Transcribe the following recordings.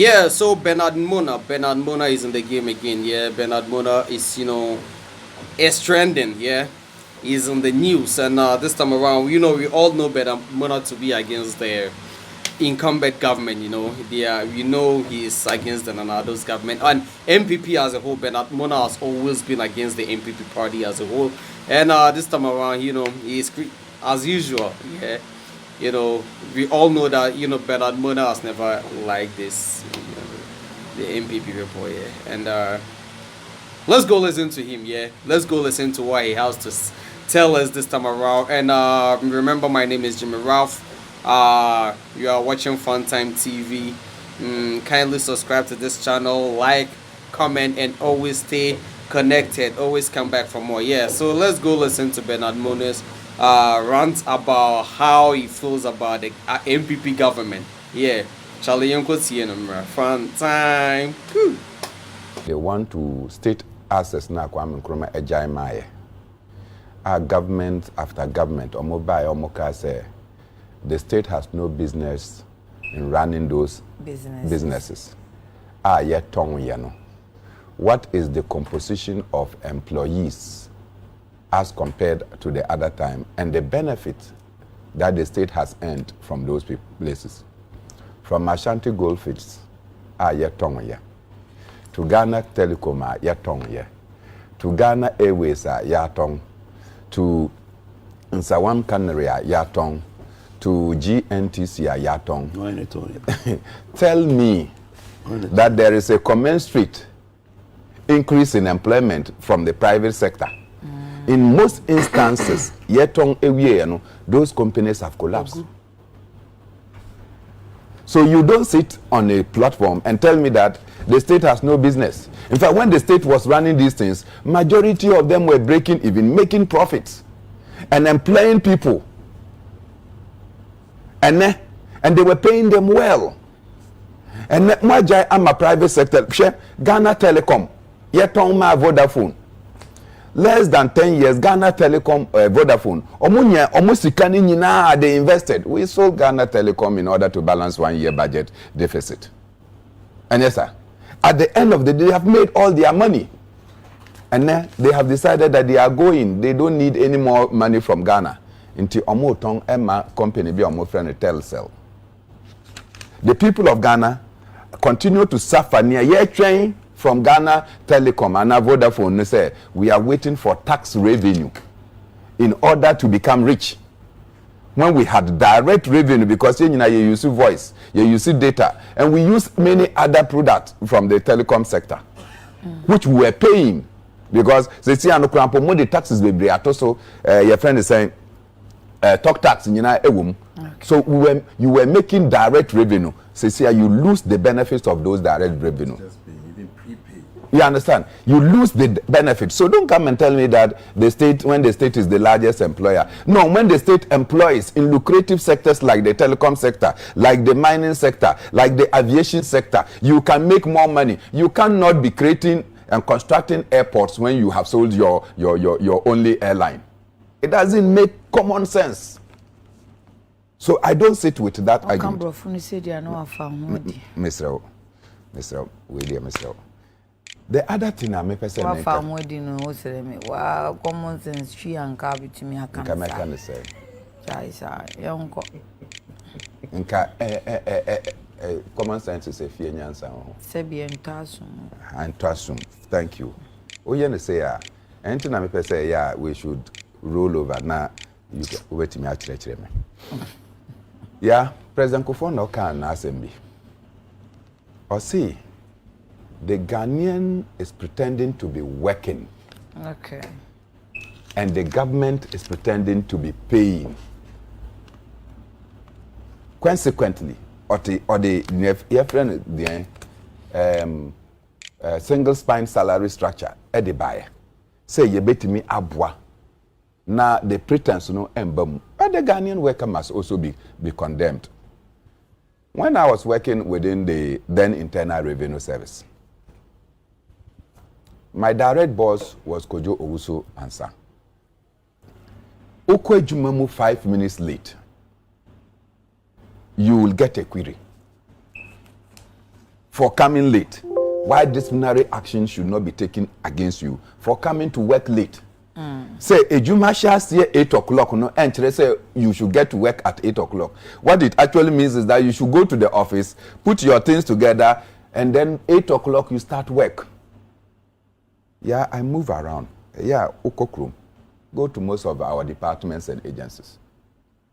Yeah, so Bernard Mona is in the game again. Yeah, Bernard Mona is, is trending. Yeah, he's in the news, and this time around, we all know Bernard Mona to be against the incumbent government. He's against the NanaAddo's government, and MPP as a whole. Bernard Mona has always been against the MPP party as a whole, and this time around, he's as usual. Yeah. We all know that, Bernard Mona has never liked this, the MPP report, yeah. And let's go listen to him, yeah. Let's go listen to what he has to tell us this time around. And remember, my name is Jimmy Ralph. You are watching Funtime TV. Kindly subscribe to this channel, like, comment, and always stay connected. Always come back for more, yeah. So let's go listen to Bernard Mona's rant about how he feels about the MPP government. Yeah, Charlie Yonko Tienumra. Fun time. They want to state access na Kwame Nkrumah Ejaimaye. Our government after government, Omoka say the state has no business in running those businesses. Yet tongue yano. What is the composition of employees as compared to the other time, and the benefit that the state has earned from those places? From Ashanti Goldfields, yet to Ghana Telecom, yet to Ghana Airways, yet to Nsawam Canary, yet to GNTC, yet Tell me that there is a commensurate increase in employment from the private sector. In most instances, those companies have collapsed. So you don't sit on a platform and tell me that the state has no business. In fact, when the state was running these things, majority of them were breaking even, making profits, and employing people. And they were paying them well. And I'm a private sector. Ghana Telecom, my Vodafone. Less than 10 years, Ghana Telecom, Vodafone, they invested. We sold Ghana Telecom in order to balance 1 year budget deficit. And yes, sir, at the end of the day, they have made all their money. And then they have decided that they are going. They don't need any more money from Ghana. Until Omotong Emma company be Omo friend Telcel. The people of Ghana continue to suffer near year train from Ghana Telecom and Vodafone. They say we are waiting for tax revenue in order to become rich. When we had direct revenue, because you use voice, you use data, and we use many other products from the telecom sector, which we were paying, because they see more the taxes we bring. Also, your friend is saying talk tax in okay. So you were making direct revenue. So see, you lose the benefits of those direct revenue. You understand? You lose the benefit. So don't come and tell me that the state, when the state is the largest employer. No, when the state employs in lucrative sectors like the telecom sector, like the mining sector, like the aviation sector, you can make more money. You cannot be creating and constructing airports when you have sold your only airline. It doesn't make common sense. So I don't sit with that argument. Mr. William, the other thing I make person make wow, common sense tree and carby to me. I can say. Common sense is a fear answer. Sebi and Tasum. Thank you. Oh, you say, anything I make say, yeah, we should roll over now. You wait me actually. Yeah, President Kufuor no can assembly. Or see. The Ghanaian is pretending to be working. Okay. And the government is pretending to be paying. Consequently, single spine salary structure at the buyer. Say you bet me abwa. Now the pretense no embem. But the Ghanaian worker must also be condemned. When I was working within the then Internal Revenue Service, my direct boss was Kojo Owusu Ansa. Okwe Jumamu 5 minutes late, you will get a query. for coming late, why disciplinary action should not be taken against you for coming to work late. Say a Juma shall say 8 o'clock, no, and say you should get to work at 8 o'clock. What it actually means is that you should go to the office, put your things together, and then 8 o'clock you start work. Yeah, I move around. Yeah, Ukokrum. Go to most of our departments and agencies.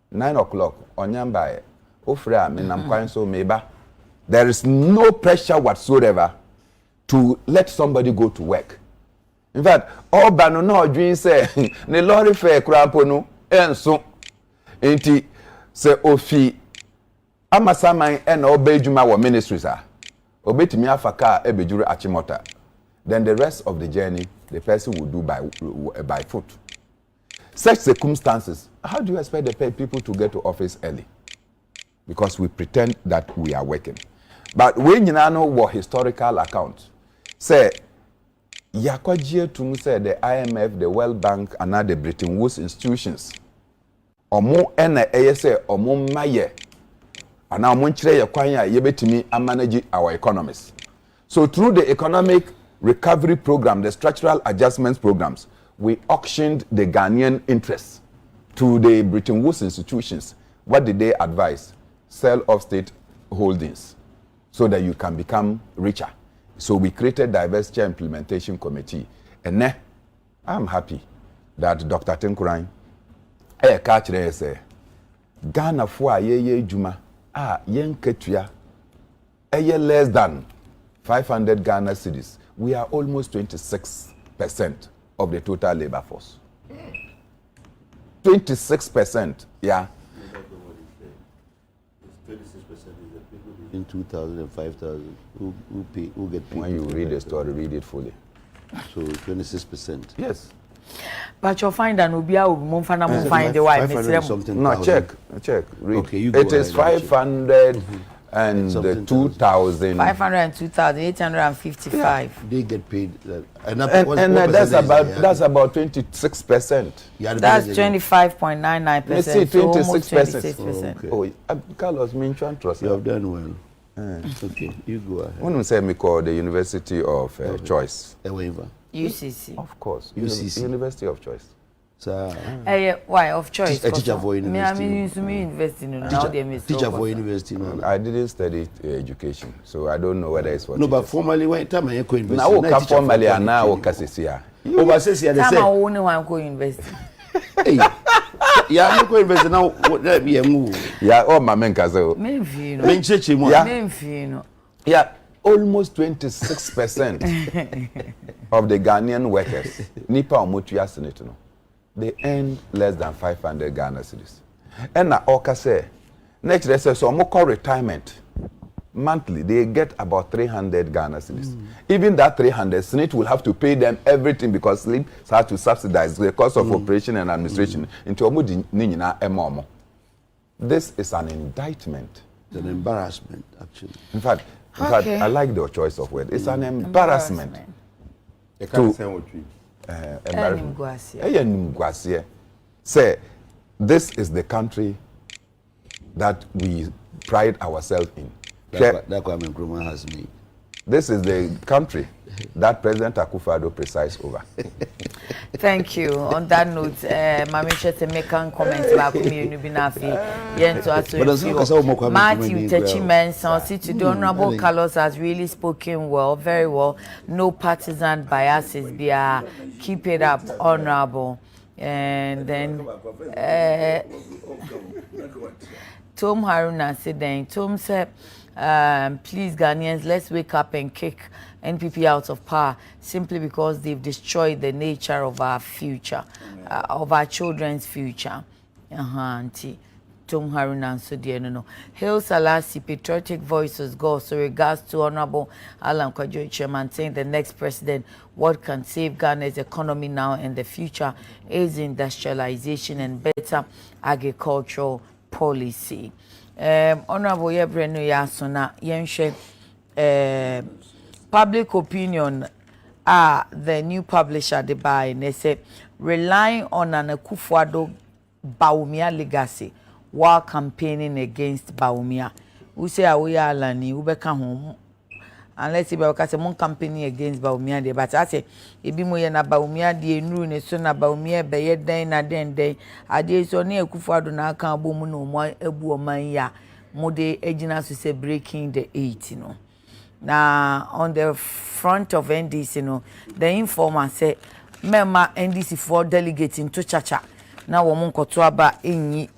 9 o'clock, Onyambaye, Ofra, Minam so Meba. There is no pressure whatsoever to let somebody go to work. In fact, all bano no dream say ne lorry fare krapo no enso enti se ofi amasaman e na obejuma wo ministries a obetimi afaka ebejuru achimota, then the rest of the journey the person will do by foot. Such circumstances, how do you expect the people to get to office early? Because we pretend that we are working. But when you know what historical accounts say, Yakwaji to say the IMF, the World Bank, and now the Bretton Woods institutions, or more NASA or more maye, and now Munchre Yakwanya Yebetimi and manage our economies. So through the economic recovery program, the structural adjustments programs, we auctioned the Ghanaian interests to the Bretton Woods institutions. What did they advise? Sell off state holdings so that you can become richer. So we created Diversity Implementation Committee. And now I'm happy that Dr. Tenkuran catch say Ghana for ye juma yen ketuya less than 500 Ghana cedis. We are almost 26% of the total labor force. 26%, yeah. 36% is the people in 2,000 and 5,000 who get paid. When you read the story, read it fully. So 26%. Yes. But you'll find an Ubia will find the wife. No, check. Read. Okay, you go it is 500 and the 2,000. 502,855. Yeah, they get paid. And that's about 26%. Yeah, that's 25.99%. Let's say 26%. Oh, Carlos, you have done well. Okay, you go ahead. When we say we call the University of Choice. UCC. Of course. UCC. University of Choice. Why of choice? A teacher for university. Teacher for university. No. I didn't study education, so I don't know whether it's for no, teachers. but formally, when time I go university. Now, formally, and now, Kesi. Overseas, they say. I only want to go university. Hey, yeah, I'm going university now. Let me move. Yeah, oh, my men, Kazo. Yeah, almost 26% of the Ghanaian workers, Nipa Omutuya Senate, they earn less than 500 Ghana cedis. And na Oka say, next they say so more retirement monthly they get about 300 Ghana cedis. Even that 300, Senate will have to pay them everything because Senate has to subsidize the cost of operation and administration into Omudi Nina Emomo. This is an indictment. It's an embarrassment, actually. In fact, I like the choice of word. It's an embarrassment. Say, this is the country that we pride ourselves in. That's what Nkrumah has made. This is the country that President Akufo-Addo presides over. Thank you. On that note, Mami Shete make a comment about community binafi. Matthew Techimen, to the Honorable Carlos has really spoken well, very well. No partisan biases. Keep it up, Honorable. And then Tom Haruna said, Tom said, please Ghanaians, let's wake up and kick NPP out of power simply because they've destroyed the nature of our future, of our children's future. Auntie Tom Haruna so dear no. Hail Salasi, patriotic voices go. So regards to Honorable Alan Kwadwo Chairman saying the next president, what can save Ghana's economy now and the future is industrialization and better agricultural policy. Honorable Yebrenu Yasona Yenshe public opinion the new publisher they buy and they say relying on an Akufo-Addo Bawumia legacy while campaigning against Bawumia. We say we are lani we beka home unless you because one company against Bawumia de but I say ebi mo ye na Bawumia de nru ne so na Bawumia be ye den na den ade so na Akufo-Addo na aka abomu no mo ebu oman ya mo de agina so say breaking the 8 you know. Now on the front of NDC you know, the informer say member NDC for delegate into Chacha na wo mo nkoto aba enyi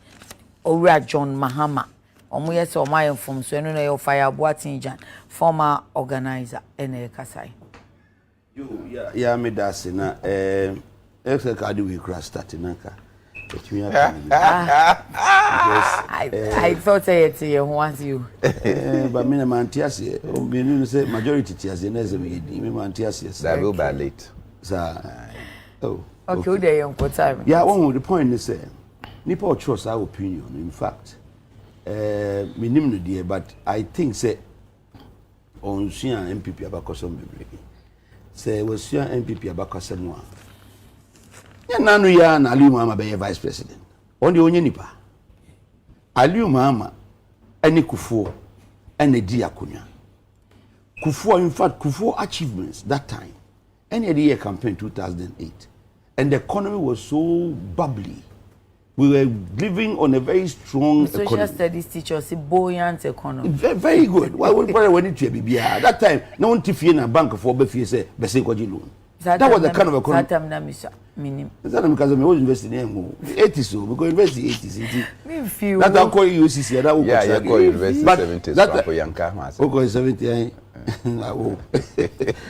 Owura John Mahama omo yes o my inform so eno na your fire Boatinjan former organizer ene kasai yo ya me das na exe ka do we cross start nanka I thought it once you but me na mantias me no say majority tias na ze me mantias that will be late sir oh okay there you go time yeah one the point is say nipa trust our opinion in fact me nim no there but I think say on sua MPP abakoso mebre say we sua MPP abakoso mo ya nanu ya na Aliu Mahama be vice president on the onye nipa Aliu Mahama eni Kufuor ene di akonya Kufuor in fact Kufuor achievements that time any the year campaign 2008 and the economy was so bubbly. We were living on a very strong social economy. studies teacher say buoyant economy. Very good. Why would probably when it to be at that time? No one tiffy in a bank for be say loan. That was the kind of economy. That time na misa minim. That's because I was investing in 80s so because invest in 80s. Me feel. That I call you UCC. That yeah, you call university 70s for Yanka. Okay, 70.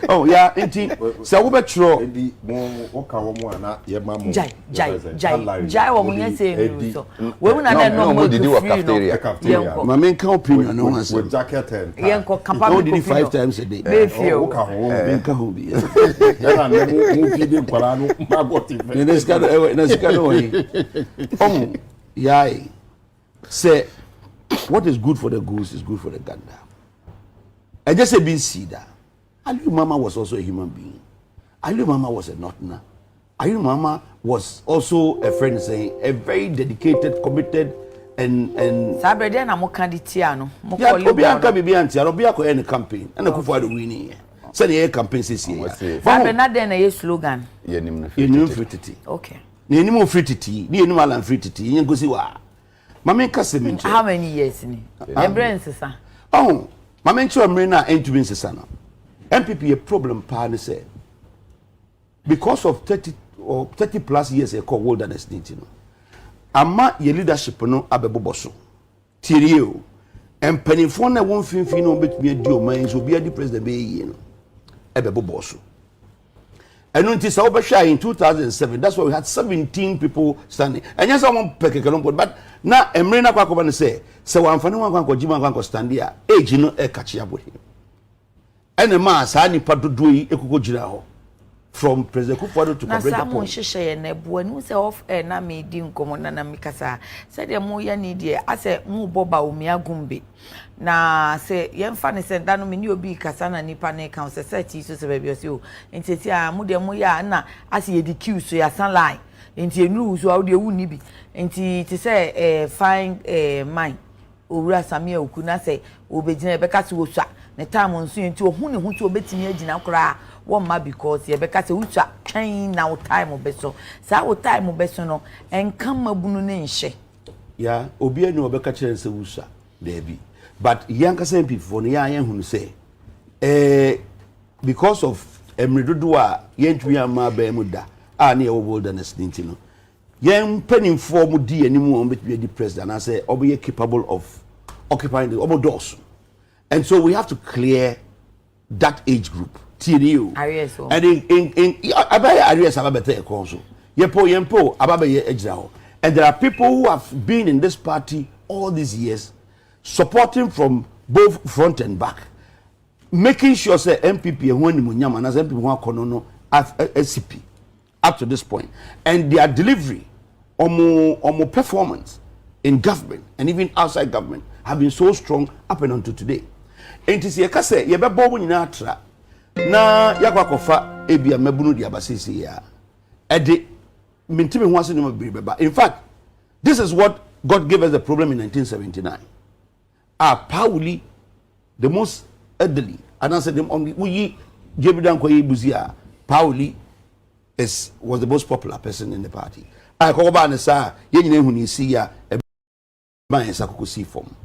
Oh yeah, indeed. So we bet sure. Edi mo ka wo mo ana ye ma mo. Jai wo munye say so. We una na no mo did work cafeteria. My main opinion no answer. With jacket and. Yenko kapapa. No did 5 times a day. Be feel. O ka ho. Ben ka ho bi. Ya na mo feed kwala no ma go ti. Nesse caso oh yeah say what is good for the goose is good for the gander. I just say being Sida. Aliu Mahama was also a human being. Aliu Mahama was a northerner. Aliu Mahama was also a friend saying a very dedicated, committed and Sabrede na mo kanditia no. Mo yeah, call you. Obi anka bibi antia, Obi akọ any campaign. And Akufo-Addo winning. Say the campaign says here. Sabrede na den na ye slogan. Ye nim free titi. Okay. Ni nim free titi, ni nim alan free titi. Yen go see wa. Mama nka How many years ni? Ebrens sir. Oh, Mama ncho amre na entumi nsesa no. MPP a problem pa ne say because of 30 plus years e call wilderness need no. Ama ye leadership no abebobo so. Tirie o. Empanifo na won finfin no betumi adi o man so bi adi president be yi no. Ebebobo so. And until in 2007, that's why we had 17 people standing. And yes, I want to but now Emrena Kwakoban say, so I'm finding one Jima stand here, age no a catch up with him. And the mass, I need to do a from President Akufo-Addo to complete the point. Share na buenu se off na me di nkomo na na mikasa. Say the mo ya need ye, I say mu boba Bawumia gumbe. Na se yemfa ne se dano me ni obi kasa na nipa na kan se seti so se baby o nteti a mu de mu ya na ase ye di queue so ya san line enti enu so a de wu ni bi enti ti se fine mine Owura Samia Oku na se obegina be ka se wo swa ne time nso enti ohun ne hu to obetimi agina kora wo ma because ye be ka se wo swa twan na wo time obeso sa wo time obeso no enka mabunu ne nhye ya obi enu obeka kire se wo swa there be. But young same people, who say, because of Emridua, Yentuyama Bemuda, near wilderness, Nintino. Young penning for Mudi anymore, but be the president, I say, or be capable of occupying the Omodos. And so we have to clear that age group, TDU. And in Abaya Arias Ababete Consul, Yempo, Ababe Ejao. And there are people who have been in this party all these years. Supporting from both front and back, making sure say MPP and when Munyama as MPP one konono SCP up to this point, and their delivery or more performance in government and even outside government have been so strong up and until today. And to see a kase ye be bobu nyina atra na yakwakofa ebia mabunu dia basisi ya ede mintimi ho ase no beba. In fact, this is what God gave us the problem in 1979. Powerly, the most elderly and I said them on we Jebidan Koyi Buzia, Pauli was the most popular person in the party. I call about the sir, yen when you see ya a man sakuku see form.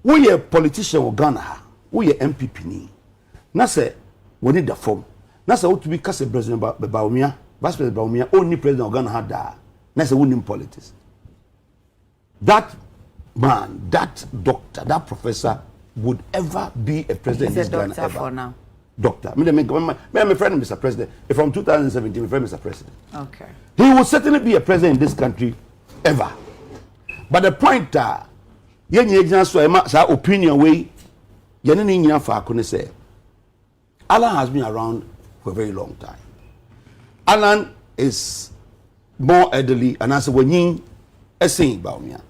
We a politician of Ghana, we a MPP ni. Na say we need the form. Na say what to be Kesi President Bawumia, Vice President Bawumia, only President of Ghana had that. Na say we need politics. That man, that doctor, that professor would ever be a president in this Ghana ever. For now. Doctor. My friend, Mr. President. From 2017, my friend, Mr. President. Okay. He will certainly be a president in this country ever. But the point that opinion way, Alan has been around for a very long time. Alan is more elderly, and as when you are saying Bawumia,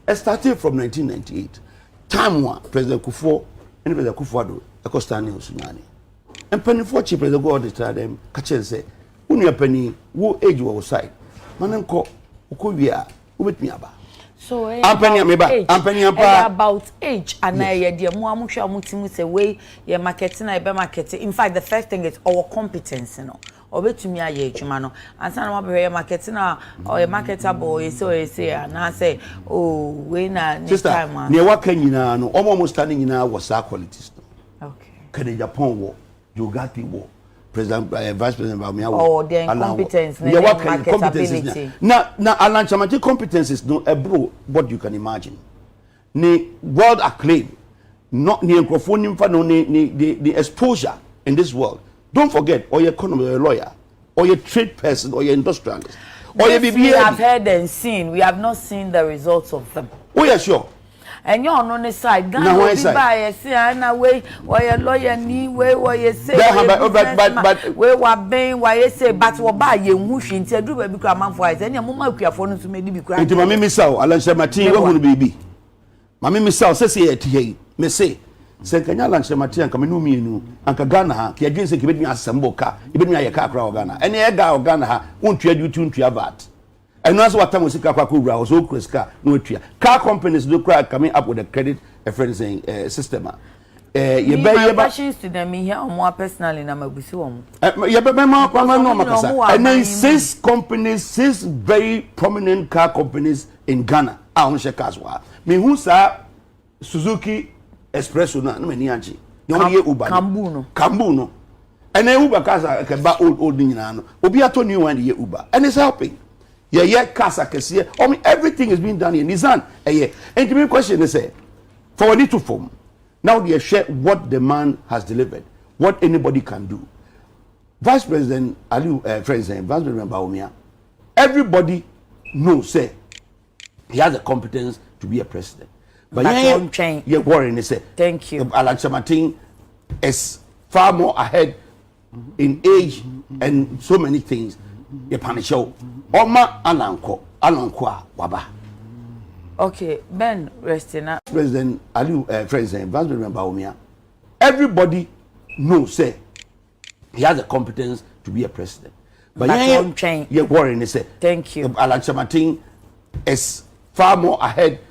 it started from 1998. Time one, President Kufuor and President Kufuor Akostani S걔ņɁe. And penny for cheap President God to tell them, Kachen say, when you penny, who age you outside? Mananko, Ukubia, who with me about. So, about age, and I dear Muamusha Mutimu say, way, your marketing, I be marketing. In fact, the first thing is our competence, you know. Obe to me a ye chumano and sana wa be marketing or a marketer boy so I say and I say oh we na next time man near what can you know almost standing in our was our qualities. Okay. Can Japan war, Jogati war, President Vice President Bawumia oh their incompetence marketability. Now Alan Chamati competences no a bro what you can imagine. Ne world acclaim not near microphone for no the exposure in this world. Don't forget, or your economist, or your lawyer, or your trade person, or your industrialist, or your BBA. We have heard and seen. We have not seen the results of them. Oh, yeah, sure. And you're on the side. Ghana will be by a say, way, or your lawyer knee, way, or you say, but we were being, why you say, but we'll buy you, mush into do baby cram for us, and your mamma, we are phone to maybe be crying. To my Miss Sao, Alan Shamati, what will be? My Miss Sao says, here, may say. Senkanya lanche mati anka menu mienu anka Ghana ha ke adwin se ke betumi asembo ka ibetumi aye ka akra Ghana ene e ga Ghana ha untua duty untua VAT eno aso watam sika kwa wura o so kreska no atua car companies do cry coming up with a credit a friend saying system ye be questions to them here on more personally na mabusi won ye be ma no makasa and then 6 companies 6 very prominent car companies in Ghana a on she kaswa me hu sa Suzuki Espresso na many anchi. No ye Uber. Kambuno. And then Uber casa can buy old Ninano. Obiato new one ye Uber. And it's helping. Yeah, casa Kesi. I mean everything is being done in Nissan. And the main question is for a little form. Now they share what the man has delivered, what anybody can do. Vice President Vice President Bawumia, everybody knows he has the competence to be a president. But you're worrying, they say. Thank you. Alan Chamatin is far more ahead in age and so many things. You punish show. Oma Alanko, Waba. Okay, Ben Restina. President President Bawumia. Everybody knows, he has the competence to be a president. But you're worrying, they say. Thank you. Alan Chamatin is far more ahead.